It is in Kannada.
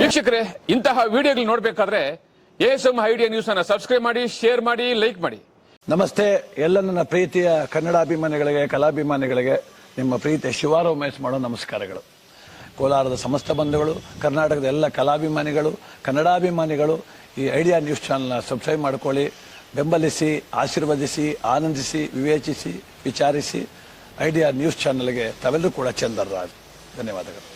ವೀಕ್ಷಕರೇ, ಇಂತಹ ವಿಡಿಯೋಗಳು ನೋಡಬೇಕಾದ್ರೆ ಎಎಸ್ಎಂ ಐಡಿಯಾ ನ್ಯೂಸ್ ಅನ್ನು ಸಬ್ಸ್ಕ್ರೈಬ್ ಮಾಡಿ, ಶೇರ್ ಮಾಡಿ, ಲೈಕ್ ಮಾಡಿ. ನಮಸ್ತೆ ಎಲ್ಲ ನನ್ನ ಪ್ರೀತಿಯ ಕನ್ನಡಾಭಿಮಾನಿಗಳಿಗೆ, ಕಲಾಭಿಮಾನಿಗಳಿಗೆ ನಿಮ್ಮ ಪ್ರೀತಿಯ ಶಿವಾರ ಉಮೇಶ್ ಮಾಡೋ ನಮಸ್ಕಾರಗಳು. ಕೋಲಾರದ ಸಮಸ್ತ ಬಂಧುಗಳು, ಕರ್ನಾಟಕದ ಎಲ್ಲ ಕಲಾಭಿಮಾನಿಗಳು, ಕನ್ನಡಾಭಿಮಾನಿಗಳು ಈ ಐಡಿಯಾ ನ್ಯೂಸ್ ಚಾನಲ್ನ ಸಬ್ಸ್ಕ್ರೈಬ್ ಮಾಡ್ಕೊಳ್ಳಿ, ಬೆಂಬಲಿಸಿ, ಆಶೀರ್ವದಿಸಿ, ಆನಂದಿಸಿ, ವಿವೇಚಿಸಿ, ವಿಚಾರಿಸಿ. ಐಡಿಯಾ ನ್ಯೂಸ್ ಚಾನಲ್ಗೆ ತಾವೆಲ್ಲರೂ ಕೂಡ ಚಂದರ್ರಾಜ್. ಧನ್ಯವಾದಗಳು.